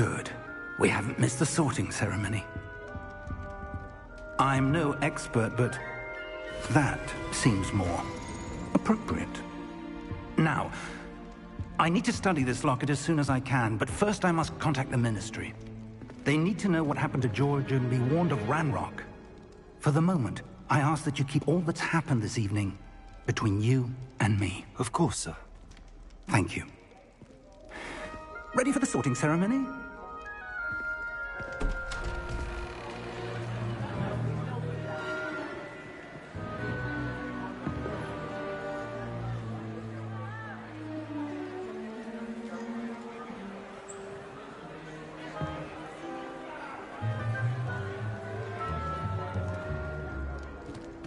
Good. We haven't missed the sorting ceremony. I'm no expert, but that seems more appropriate. Now, I need to study this locket as soon as I can, but first I must contact the Ministry. They need to know what happened to George and be warned of Ranrock. For the moment, I ask that you keep all that's happened this evening between you and me. Of course, sir. Thank you. Ready for the sorting ceremony?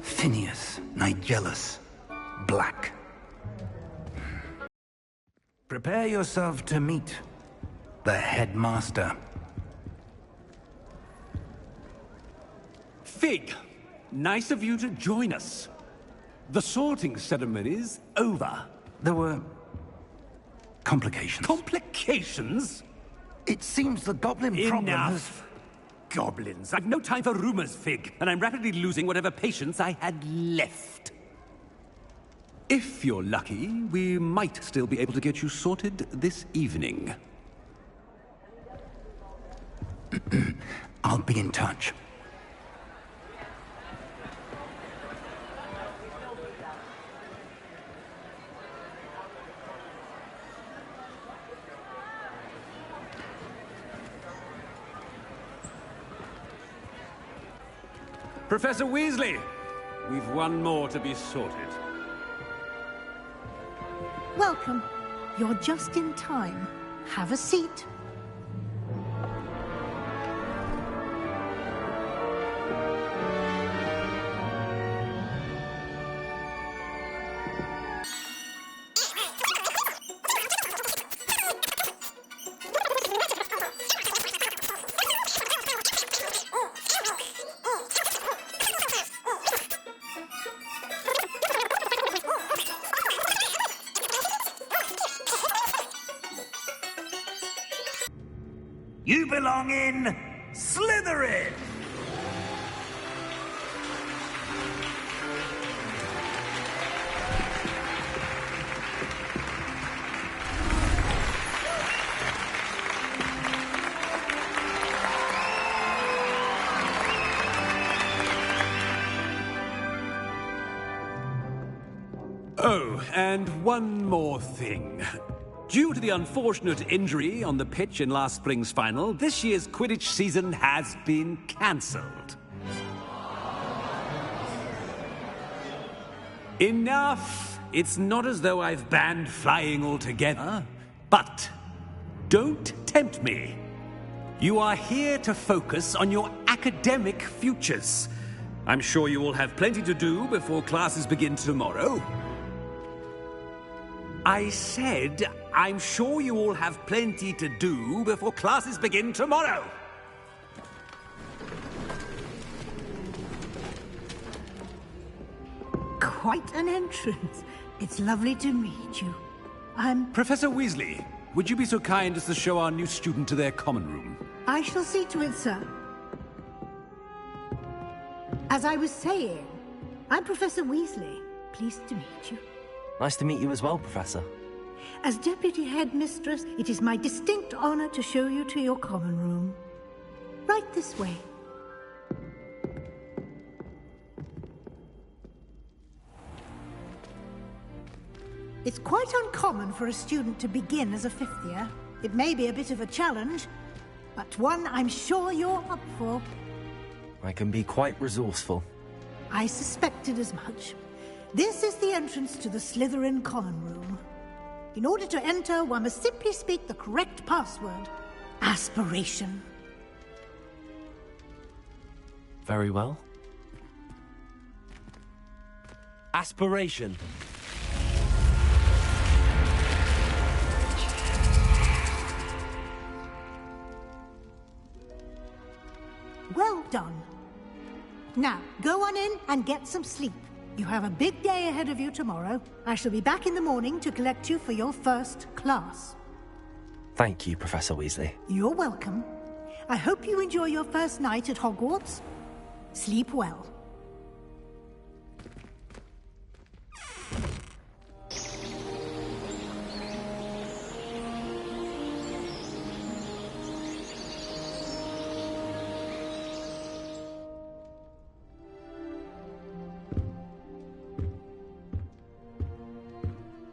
Phineas, Nigellus, Black. Prepare yourself to meet the headmaster. Fig, nice of you to join us. The sorting ceremony's over. There were complications. Complications? It seems the goblin problem has... Enough! Goblins. I've no time for rumors, Fig, and I'm rapidly losing whatever patience I had left. If you're lucky, we might still be able to get you sorted this evening. I'll be in touch. Professor Weasley, we've one more to be sorted. Welcome. You're just in time. Have a seat. You belong in Slytherin! Oh, and one more thing. Due to the unfortunate injury on the pitch in last spring's final, this year's Quidditch season has been cancelled. Enough! It's not as though I've banned flying altogether, but don't tempt me. You are here to focus on your academic futures. I'm sure you will have plenty to do before classes begin tomorrow. I said, I'm sure you all have plenty to do before classes begin tomorrow. Quite an entrance. It's lovely to meet you. Professor Weasley, would you be so kind as to show our new student to their common room? I shall see to it, sir. As I was saying, I'm Professor Weasley. Pleased to meet you. Nice to meet you as well, Professor. As Deputy Headmistress, it is my distinct honor to show you to your common room. Right this way. It's quite uncommon for a student to begin as a fifth year. It may be a bit of a challenge, but one I'm sure you're up for. I can be quite resourceful. I suspected as much. This is the entrance to the Slytherin common room. In order to enter, one must simply speak the correct password. Aspiration. Very well. Aspiration. Well done. Now, go on in and get some sleep. You have a big day ahead of you tomorrow. I shall be back in the morning to collect you for your first class. Thank you, Professor Weasley. You're welcome. I hope you enjoy your first night at Hogwarts. Sleep well.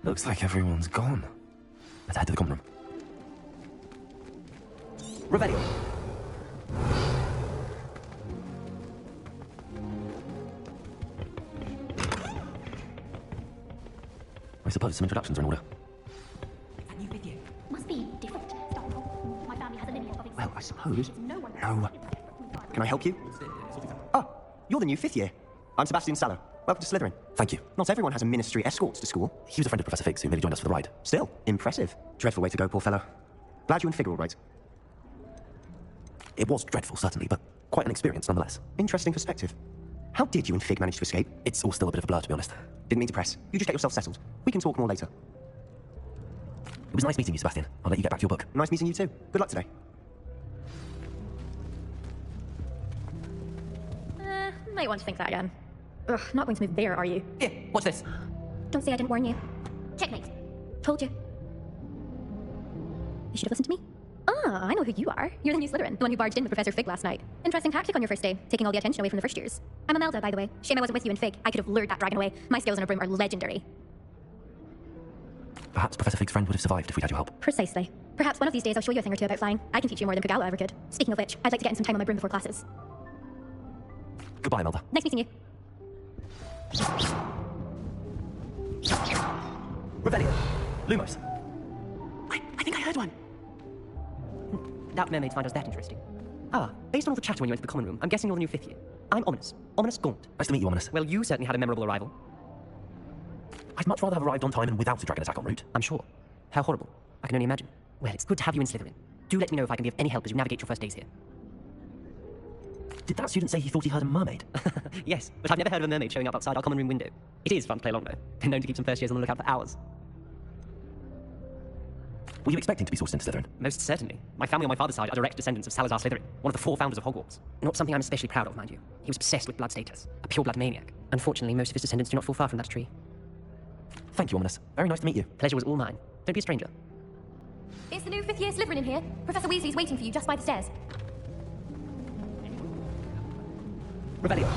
Looks like everyone's gone. Let's head to the common room. Revelio. I suppose some introductions are in order. That new video must be different. My family has a lineage of Well, I suppose. no one. No. Can I help you? Oh, you're the new 5th year. I'm Sebastian Sallow. Welcome to Slytherin. Thank you. Not everyone has a ministry escort to school. He was a friend of Professor Fig's who merely joined us for the ride. Still, impressive. Dreadful way to go, poor fellow. Glad you and Fig are all right. It was dreadful, certainly, but quite an experience nonetheless. Interesting perspective. How did you and Fig manage to escape? It's all still a bit of a blur, to be honest. Didn't mean to press. You just get yourself settled. We can talk more later. It was nice meeting you, Sebastian. I'll let you get back to your book. Nice meeting you too. Good luck today. Might want to think that again. Ugh, not going to move there, are you? Here, watch this. Don't say I didn't warn you. Checkmate. Told you. You should have listened to me. Ah, I know who you are. You're the new Slytherin, the one who barged in with Professor Fig last night. Interesting tactic on your first day, taking all the attention away from the first years. I'm Imelda, by the way. Shame I wasn't with you in Fig. I could have lured that dragon away. My skills on a broom are legendary. Perhaps Professor Fig's friend would have survived if we'd had your help. Precisely. Perhaps one of these days I'll show you a thing or two about flying. I can teach you more than Kugala ever could. Speaking of which, I'd like to get in some time on my broom before classes. Goodbye, Imelda. Nice meeting you. Revelio. Lumos. I think I heard one. Doubt mermaids find us that interesting. Ah, based on all the chatter when you went to the common room, I'm guessing you're the new 5th year. I'm Ominous. Ominous Gaunt. Nice to meet you, Ominous. Well, you certainly had a memorable arrival. I'd much rather have arrived on time and without a dragon attack en route. I'm sure. How horrible. I can only imagine. Well, it's good to have you in Slytherin. Do let me know if I can be of any help as you navigate your first days here. Did that student say he thought he heard a mermaid? Yes, but I've never heard of a mermaid showing up outside our common room window. It is fun to play along, though. Been known to keep some first years on the lookout for hours. Were you expecting to be sourced into Slytherin? Most certainly. My family on my father's side are direct descendants of Salazar Slytherin, one of the 4 founders of Hogwarts. Not something I'm especially proud of, mind you. He was obsessed with blood status, a pure blood maniac. Unfortunately, most of his descendants do not fall far from that tree. Thank you, Ominous. Very nice to meet you. Pleasure was all mine. Don't be a stranger. It's the new 5th year Slytherin in here. Professor Weasley's waiting for you just by the stairs. Revelio.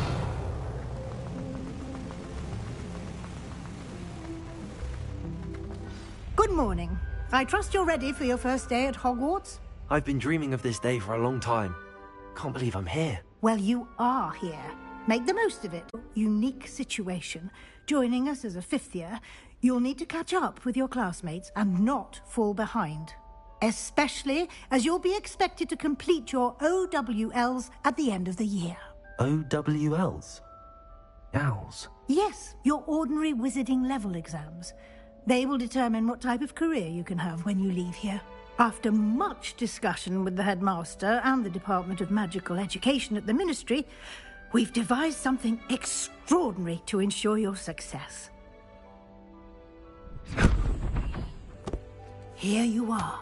Good morning. I trust you're ready for your first day at Hogwarts? I've been dreaming of this day for a long time. Can't believe I'm here. Well, you are here. Make the most of it. Unique situation. Joining us as a 5th year, you'll need to catch up with your classmates and not fall behind. Especially as you'll be expected to complete your OWLs at the end of the year. OWLs? Owls? Yes, your ordinary wizarding level exams. They will determine what type of career you can have when you leave here. After much discussion with the headmaster and the Department of Magical Education at the Ministry, we've devised something extraordinary to ensure your success. Here you are.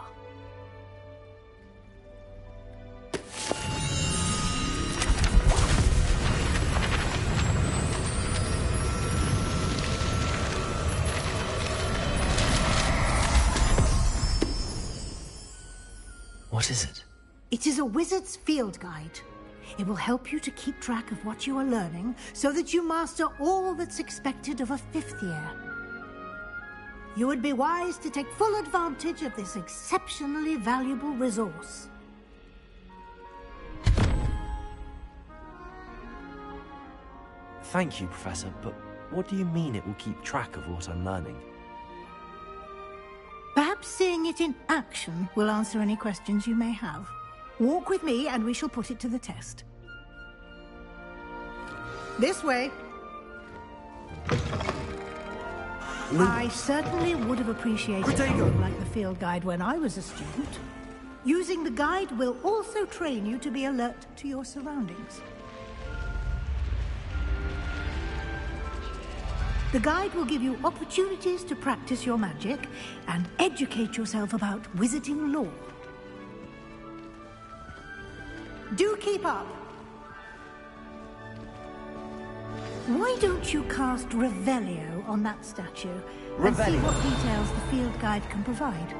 What is it? It is a wizard's field guide. It will help you to keep track of what you are learning so that you master all that's expected of a 5th year. You would be wise to take full advantage of this exceptionally valuable resource. Thank you, Professor, but what do you mean it will keep track of what I'm learning? Perhaps seeing it in action will answer any questions you may have. Walk with me and we shall put it to the test. This way. I certainly would have appreciated something like the field guide when I was a student. Using the guide will also train you to be alert to your surroundings. The guide will give you opportunities to practice your magic and educate yourself about wizarding lore. Do keep up. Why don't you cast Revelio on that statue and see what details the field guide can provide?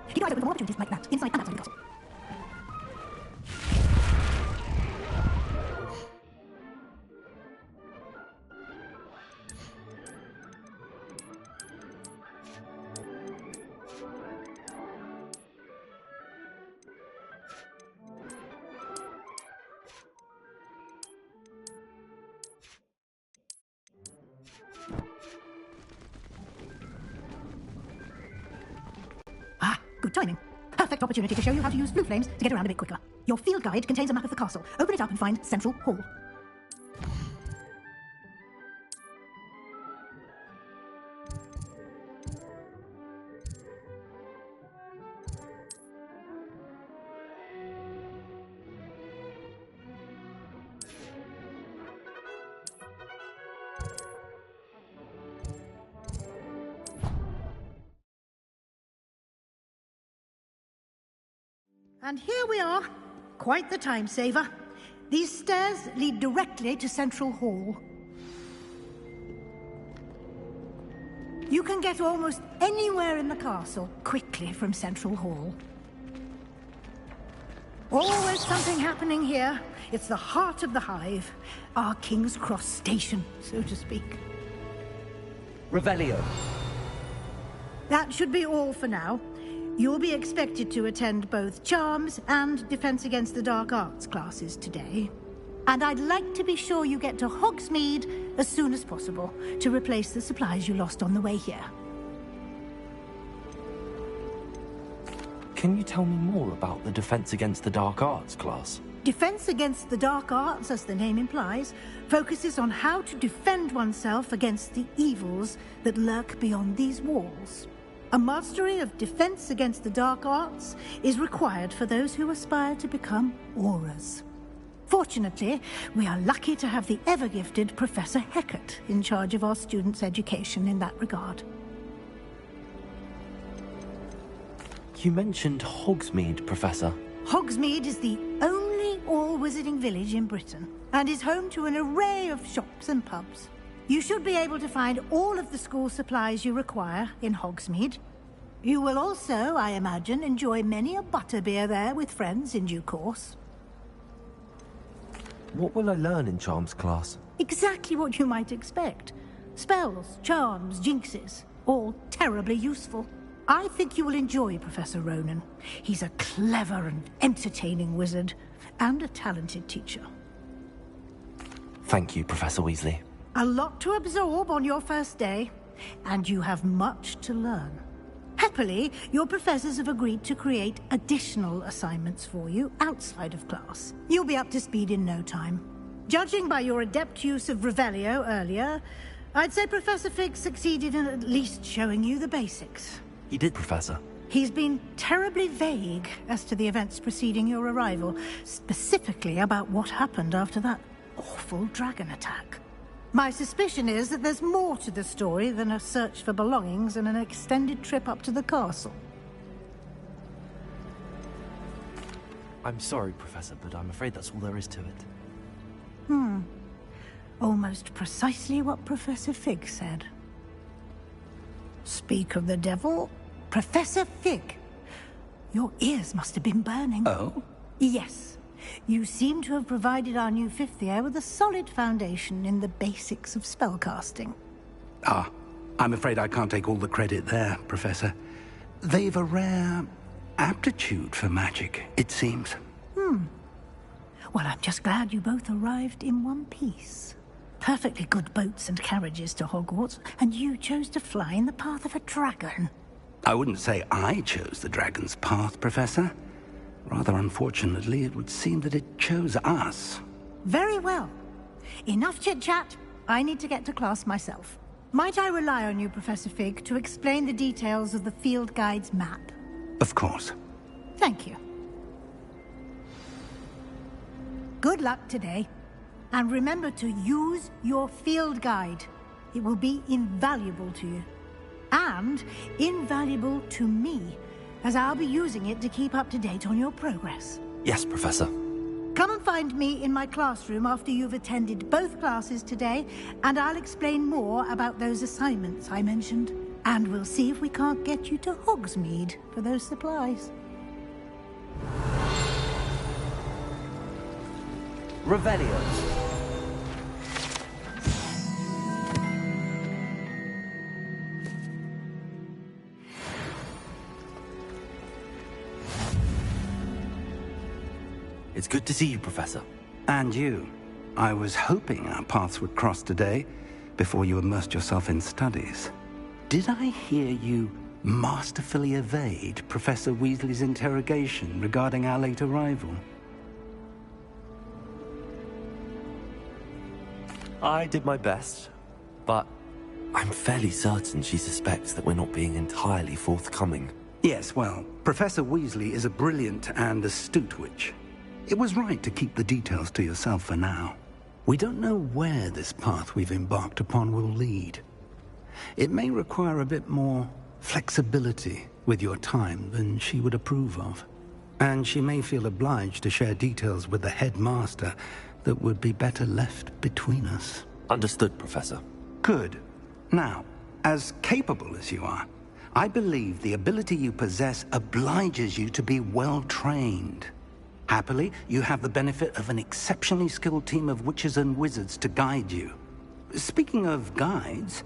Keep your eyes open for more opportunities like that, inside and outside the castle. Good timing. Perfect opportunity to show you how to use blue flames to get around a bit quicker. Your field guide contains a map of the castle. Open it up and find Central Hall. And here we are. Quite the time saver. These stairs lead directly to Central Hall. You can get almost anywhere in the castle quickly from Central Hall. Always something happening here. It's the heart of the hive. Our King's Cross station, so to speak. Revelio. That should be all for now. You'll be expected to attend both Charms and Defense Against the Dark Arts classes today. And I'd like to be sure you get to Hogsmeade as soon as possible to replace the supplies you lost on the way here. Can you tell me more about the Defense Against the Dark Arts class? Defense Against the Dark Arts, as the name implies, focuses on how to defend oneself against the evils that lurk beyond these walls. A mastery of Defense Against the Dark Arts is required for those who aspire to become Aurors. Fortunately, we are lucky to have the ever-gifted Professor Hecat in charge of our students' education in that regard. You mentioned Hogsmeade, Professor. Hogsmeade is the only all-wizarding village in Britain and is home to an array of shops and pubs. You should be able to find all of the school supplies you require in Hogsmeade. You will also, I imagine, enjoy many a butterbeer there with friends in due course. What will I learn in Charms class? Exactly what you might expect. Spells, charms, jinxes, all terribly useful. I think you will enjoy Professor Ronan. He's a clever and entertaining wizard, and a talented teacher. Thank you, Professor Weasley. A lot to absorb on your first day, and you have much to learn. Happily, your professors have agreed to create additional assignments for you outside of class. You'll be up to speed in no time. Judging by your adept use of Revelio earlier, I'd say Professor Fig succeeded in at least showing you the basics. He did, Professor. He's been terribly vague as to the events preceding your arrival, specifically about what happened after that awful dragon attack. My suspicion is that there's more to the story than a search for belongings and an extended trip up to the castle. I'm sorry, Professor, but I'm afraid that's all there is to it. Almost precisely what Professor Fig said. Speak of the devil, Professor Fig. Your ears must have been burning. Oh? Yes. You seem to have provided our new fifth year with a solid foundation in the basics of spellcasting. Ah, I'm afraid I can't take all the credit there, Professor. They've a rare aptitude for magic, it seems. Well, I'm just glad you both arrived in one piece. Perfectly good boats and carriages to Hogwarts, and you chose to fly in the path of a dragon. I wouldn't say I chose the dragon's path, Professor. Rather unfortunately, it would seem that it chose us. Very well. Enough chit-chat. I need to get to class myself. Might I rely on you, Professor Fig, to explain the details of the field guide's map? Of course. Thank you. Good luck today. And remember to use your field guide. It will be invaluable to you. And invaluable to me, as I'll be using it to keep up to date on your progress. Yes, Professor. Come and find me in my classroom after you've attended both classes today, and I'll explain more about those assignments I mentioned. And we'll see if we can't get you to Hogsmeade for those supplies. Revelio. It's good to see you, Professor. And you. I was hoping our paths would cross today, before you immersed yourself in studies. Did I hear you masterfully evade Professor Weasley's interrogation regarding our late arrival? I did my best, but I'm fairly certain she suspects that we're not being entirely forthcoming. Yes, well, Professor Weasley is a brilliant and astute witch. It was right to keep the details to yourself for now. We don't know where this path we've embarked upon will lead. It may require a bit more flexibility with your time than she would approve of. And she may feel obliged to share details with the headmaster that would be better left between us. Understood, Professor. Good. Now, as capable as you are, I believe the ability you possess obliges you to be well-trained. Happily, you have the benefit of an exceptionally skilled team of witches and wizards to guide you. Speaking of guides,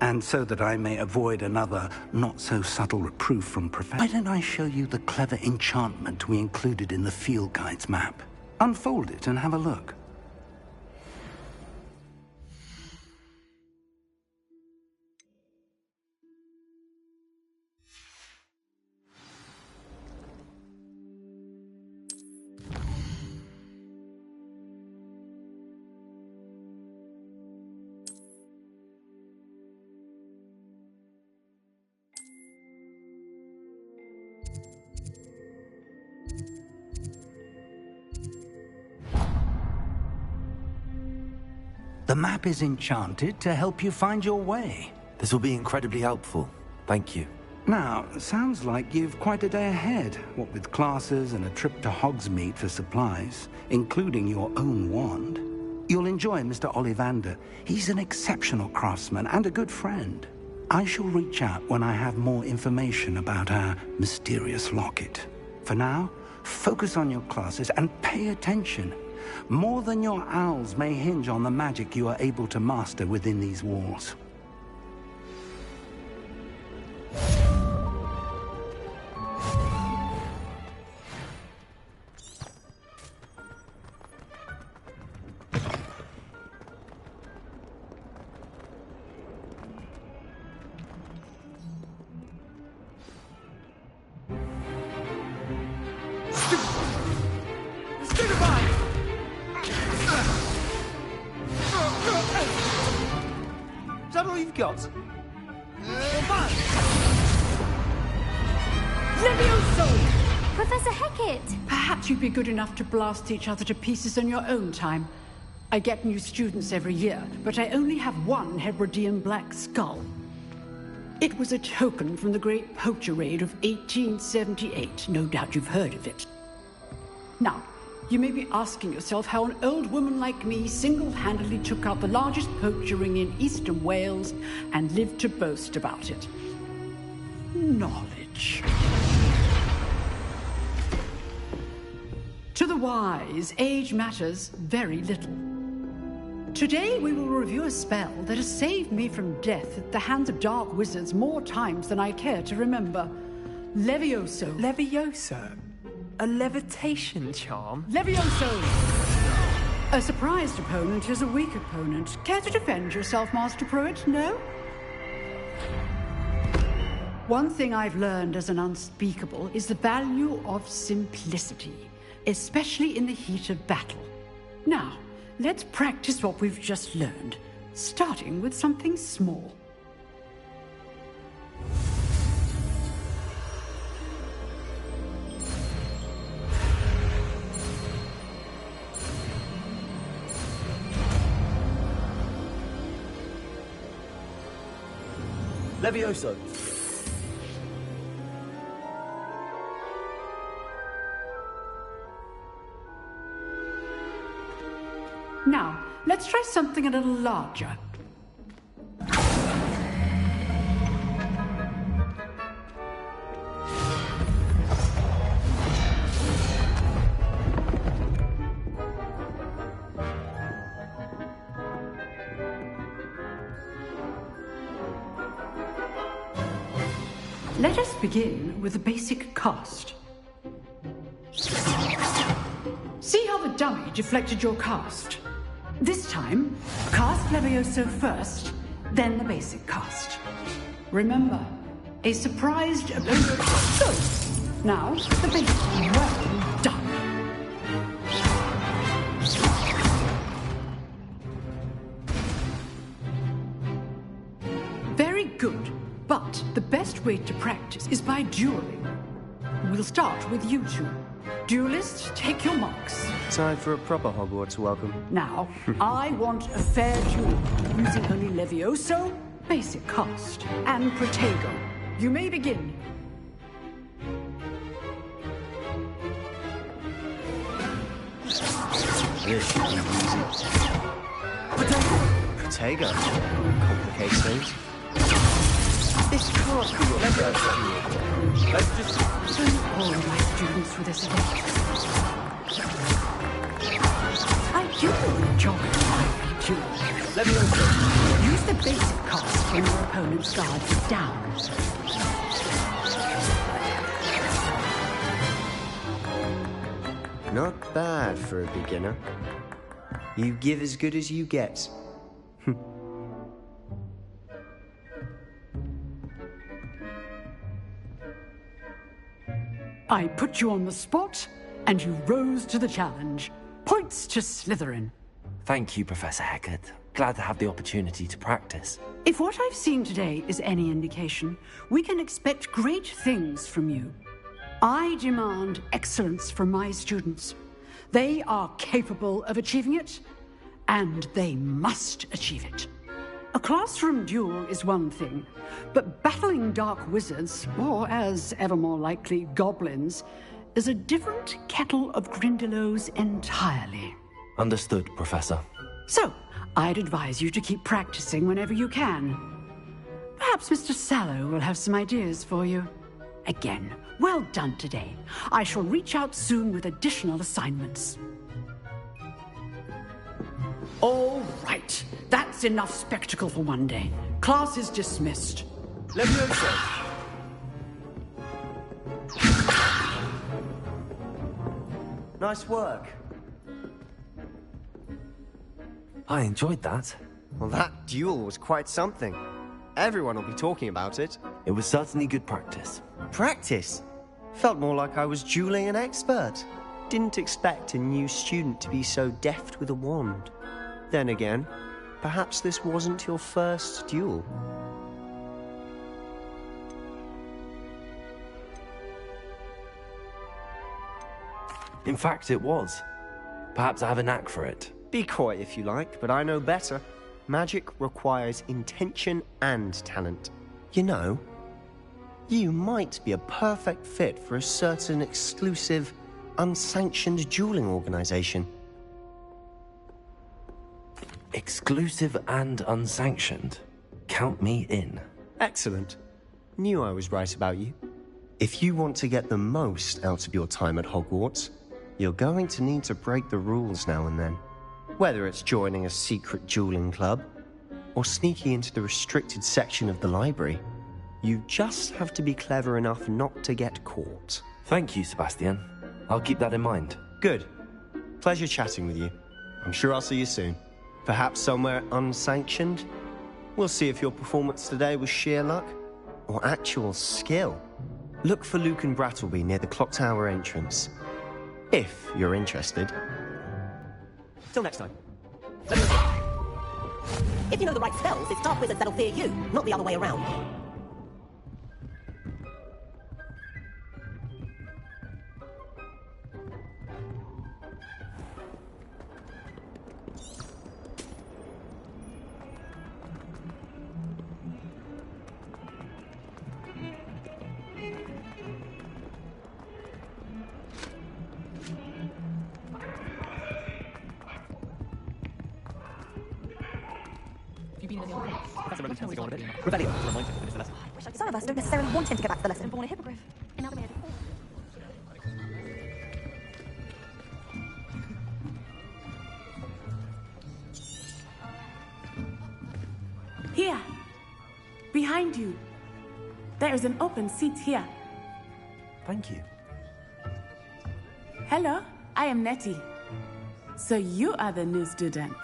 and so that I may avoid another not-so-subtle reproof from Professor, why don't I show you the clever enchantment we included in the field guide's map? Unfold it and have a look. The map is enchanted to help you find your way. This will be incredibly helpful. Thank you. Now, sounds like you've quite a day ahead, what with classes and a trip to Hogsmeade for supplies, including your own wand. You'll enjoy Mr. Ollivander. He's an exceptional craftsman and a good friend. I shall reach out when I have more information about our mysterious locket. For now, focus on your classes and pay attention. More than your owls may hinge on the magic you are able to master within these walls. Is that all you've got? Professor Hecat! Perhaps you'd be good enough to blast each other to pieces on your own time. I get new students every year, but I only have one Hebridean black skull. It was a token from the Great Poacher Raid of 1878. No doubt you've heard of it. Now, you may be asking yourself how an old woman like me single-handedly took out the largest poacher ring in eastern Wales and lived to boast about it. Knowledge. To the wise, age matters very little. Today we will review a spell that has saved me from death at the hands of dark wizards more times than I care to remember. Levioso. Levioso? A levitation charm? Levioso! A surprised opponent is a weak opponent. Care to defend yourself, Master Pruitt? No? One thing I've learned as an unspeakable is the value of simplicity, especially in the heat of battle. Now, let's practice what we've just learned, starting with something small. Levioso! Now, let's try something a little larger. Let us begin with the basic cast. See how the dummy deflected your cast? This time, cast Levioso first, then the basic cast. Remember, a surprised opponent. So, now the basic. Well done. Very good. But the best way to practice is by dueling. We'll start with you two. Duelists, take your marks. Time for a proper Hogwarts welcome. Now, I want a fair duel, using only Levioso, basic cast, and Protego. You may begin. This should be easy. Protego. Complicates things. This can't be your first duel. Let's just... Don't bore my students with this again. I do enjoy my duel. Levioso! Use the basic cast when your opponent's guard is down. Not bad for a beginner. You give as good as you get. I put you on the spot, and you rose to the challenge. Points to Slytherin. Thank you, Professor Hecat. Glad to have the opportunity to practice. If what I've seen today is any indication, we can expect great things from you. I demand excellence from my students. They are capable of achieving it, and they must achieve it. A classroom duel is one thing, but battling dark wizards, or as ever more likely, goblins, is a different kettle of Grindylows entirely. Understood, Professor. So, I'd advise you to keep practicing whenever you can. Perhaps Mr. Sallow will have some ideas for you. Again, well done today. I shall reach out soon with additional assignments. All right. That's enough spectacle for one day. Class is dismissed. Levioso! Nice work. I enjoyed that. Well, that duel was quite something. Everyone will be talking about it. It was certainly good practice. Practice? Felt more like I was dueling an expert. Didn't expect a new student to be so deft with a wand. Then again, perhaps this wasn't your first duel. In fact, it was. Perhaps I have a knack for it. Be coy if you like, but I know better. Magic requires intention and talent. You know, you might be a perfect fit for a certain exclusive, unsanctioned dueling organization. Exclusive and unsanctioned. Count me in. Excellent. Knew I was right about you. If you want to get the most out of your time at Hogwarts, you're going to need to break the rules now and then. Whether it's joining a secret dueling club, or sneaking into the restricted section of the library, you just have to be clever enough not to get caught. Thank you, Sebastian. I'll keep that in mind. Good. Pleasure chatting with you. I'm sure I'll see you soon. Perhaps somewhere unsanctioned? We'll see if your performance today was sheer luck or actual skill. Look for Luke and Brattleby near the clock tower entrance. If you're interested. Till next time. If you know the right spells, it's dark wizards that'll fear you, not the other way around. Rebellion, to remind him to finish the lesson. Some of us don't necessarily want him to go back to the lesson. Born a hippogriff. Here. Behind you. There is an open seat here. Thank you. Hello, I am Nettie. So you are the new student.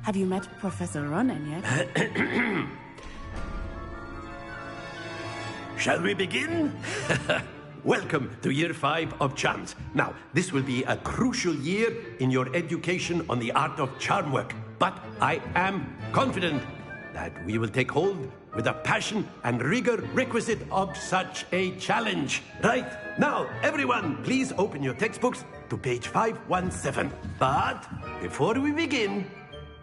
Have you met Professor Ronan yet? Shall we begin? Welcome to Year 5 of Charms. Now, this will be a crucial year in your education on the art of charm work. But I am confident that we will take hold with the passion and rigor requisite of such a challenge. Right, now, everyone, please open your textbooks to page 517. But before we begin,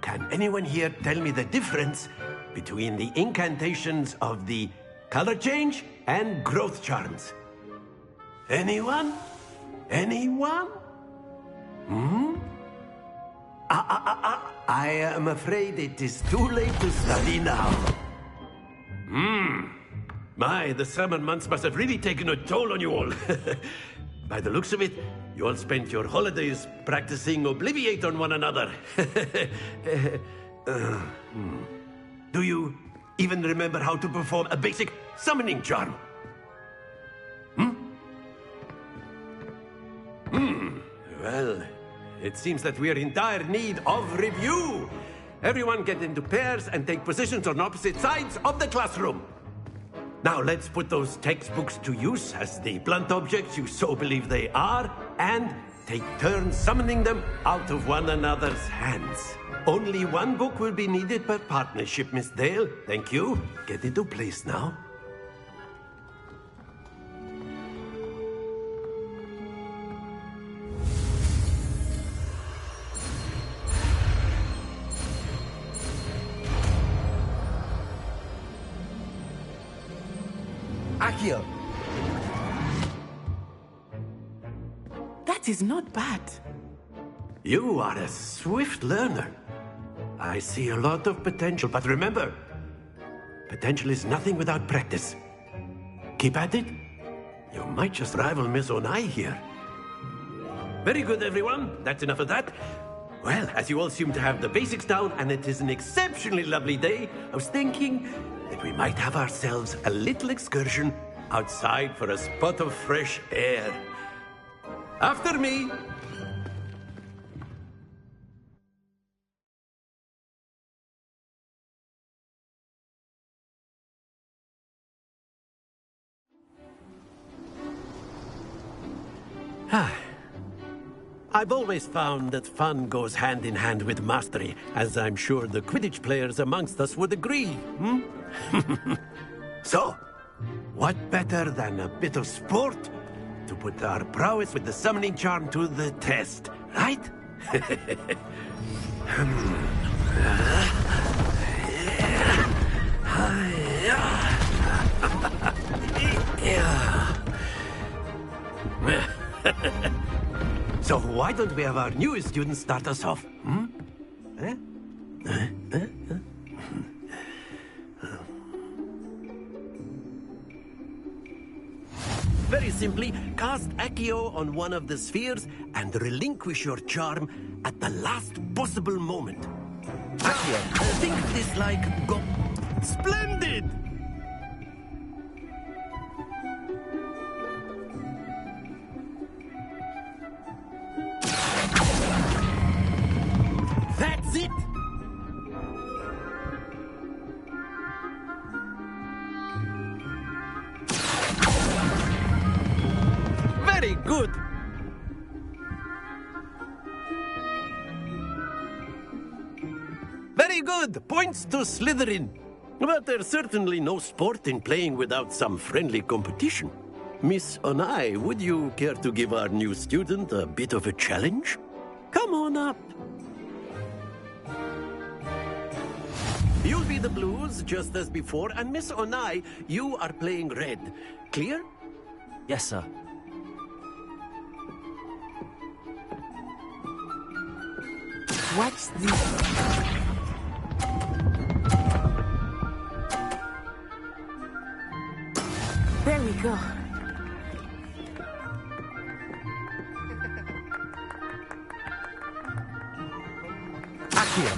can anyone here tell me the difference between the incantations of the color change and growth charms? Anyone? Anyone? I am afraid it is too late to study now. My, the summer months must have really taken a toll on you all. By the looks of it, you all spent your holidays practicing Obliviate on one another. Do you even remember how to perform a basic summoning charm? Well, it seems that we are in dire need of review. Everyone get into pairs and take positions on opposite sides of the classroom. Now let's put those textbooks to use as the blunt objects you so believe they are, and take turns summoning them out of one another's hands. Only one book will be needed per partnership, Miss Dale. Thank you. Get into place now. Accio! That is not bad. You are a swift learner. I see a lot of potential, but remember, potential is nothing without practice. Keep at it. You might just rival Miss Onai here. Very good, everyone. That's enough of that. Well, as you all seem to have the basics down, and it is an exceptionally lovely day, I was thinking that we might have ourselves a little excursion outside for a spot of fresh air. After me. I've always found that fun goes hand in hand with mastery, as I'm sure the Quidditch players amongst us would agree. So, what better than a bit of sport to put our prowess with the summoning charm to the test, right? So why don't we have our newest student start us off? Very simply, cast Accio on one of the spheres and relinquish your charm at the last possible moment. Accio, think of this like go... Splendid! is it. Very good. Very good. Points to Slytherin. But there's certainly no sport in playing without some friendly competition. Miss Onai, would you care to give our new student a bit of a challenge? Come on up. You'll be the blues, just as before, and Miss Onai, you are playing red. Clear? Yes, sir. Watch this. There we go. Accio.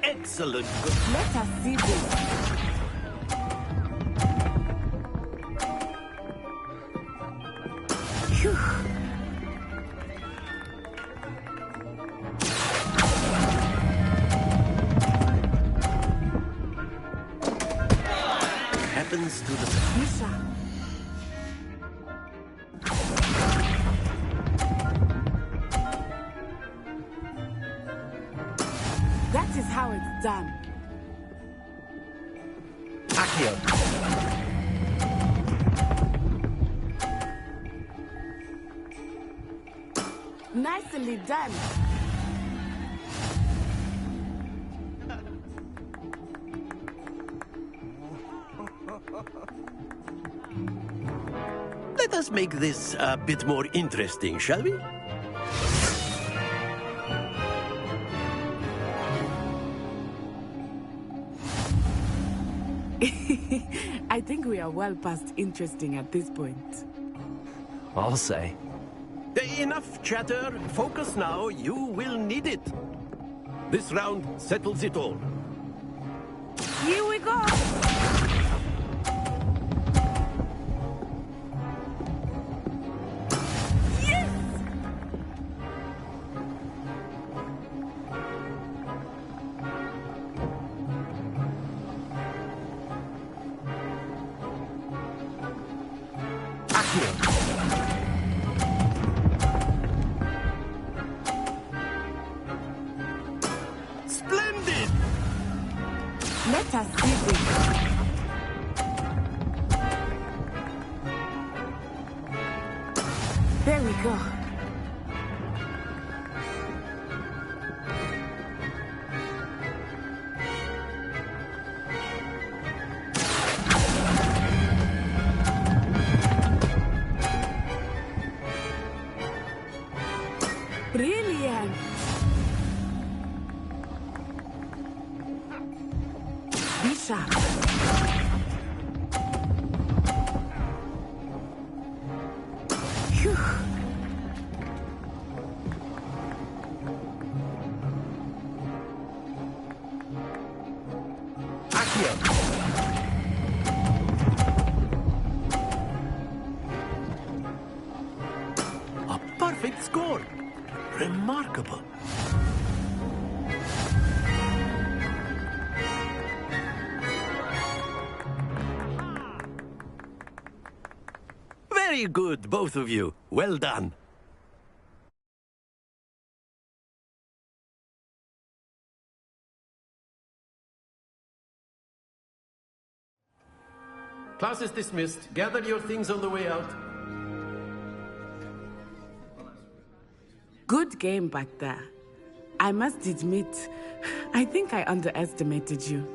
Excellent. Let us see this. Phew. Happens to the... Misha. That is how it's done. Accio. Nicely done. Let us make this a bit more interesting, shall we? I think we are well past interesting at this point. I'll say. Enough chatter. Focus now. You will need it. This round settles it all. Here we go. Splendid! Let us see this. There we go. Brilliant. Be sharp. Phew. Accio. A perfect score. Remarkable. Very good, both of you. Well done. Class is dismissed. Gather your things on the way out. Good game back there. I must admit, I think I underestimated you.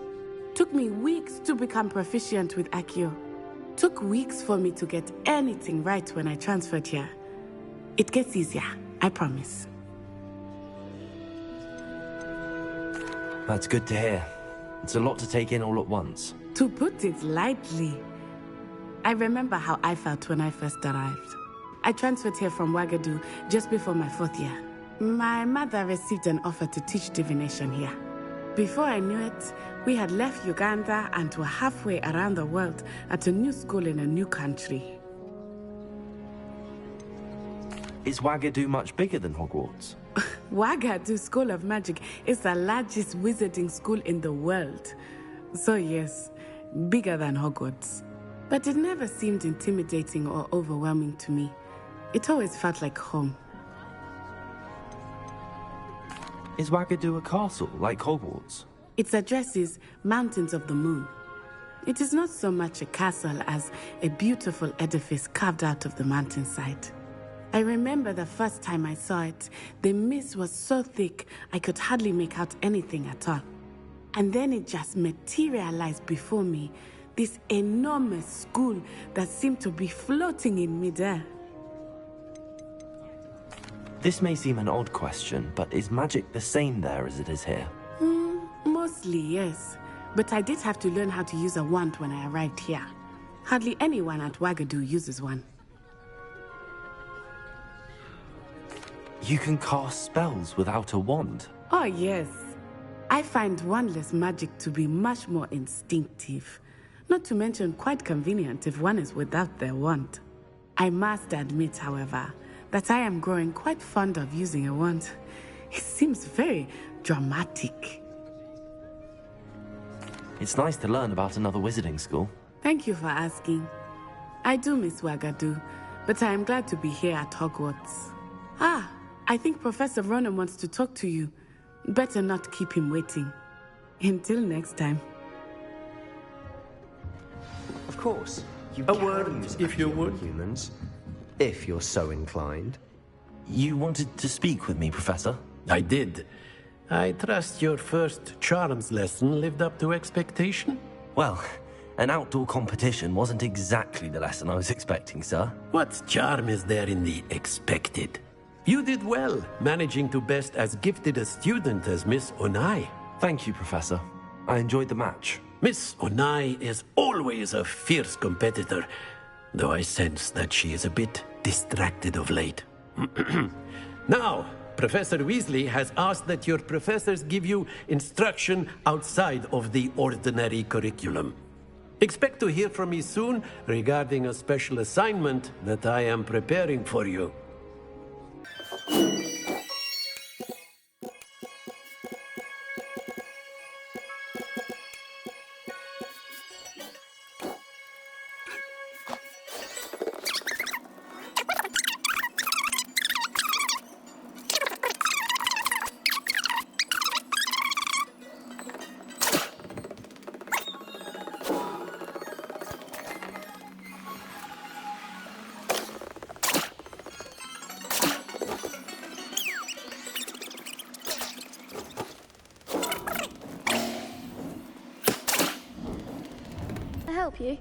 Took me weeks to become proficient with Accio. Took weeks for me to get anything right when I transferred here. It gets easier, I promise. That's good to hear. It's a lot to take in all at once. To put it lightly, I remember how I felt when I first arrived. I transferred here from Wagadu just before my 4th year. My mother received an offer to teach divination here. Before I knew it, we had left Uganda and were halfway around the world at a new school in a new country. Is Wagadu much bigger than Hogwarts? Wagadu School of Magic is the largest wizarding school in the world. So yes, bigger than Hogwarts. But it never seemed intimidating or overwhelming to me. It always felt like home. Is Wagadu a castle, like Hogwarts? Its address is Mountains of the Moon. It is not so much a castle as a beautiful edifice carved out of the mountainside. I remember the first time I saw it, the mist was so thick I could hardly make out anything at all. And then it just materialized before me, this enormous school that seemed to be floating in midair. This may seem an odd question, but is magic the same there as it is here? Mostly, yes. But I did have to learn how to use a wand when I arrived here. Hardly anyone at Wagadu uses one. You can cast spells without a wand? Oh, yes. I find wandless magic to be much more instinctive. Not to mention quite convenient if one is without their wand. I must admit, however, that I am growing quite fond of using a wand. It seems very dramatic. It's nice to learn about another wizarding school. Thank you for asking. I do miss Wagadu, but I am glad to be here at Hogwarts. Ah, I think Professor Ronan wants to talk to you. Better not keep him waiting. Until next time. Of course. You A can word, use if you magic on would. humans, if you're so inclined. You wanted to speak with me, Professor? I did. I trust your first charms lesson lived up to expectation? Well, an outdoor competition wasn't exactly the lesson I was expecting, sir. What charm is there in the expected? You did well, managing to best as gifted a student as Miss Onai. Thank you, Professor. I enjoyed the match. Miss Onai is always a fierce competitor, though I sense that she is a bit distracted of late. Now, Professor Weasley has asked that your professors give you instruction outside of the ordinary curriculum. Expect to hear from me soon regarding a special assignment that I am preparing for you. Can I help you?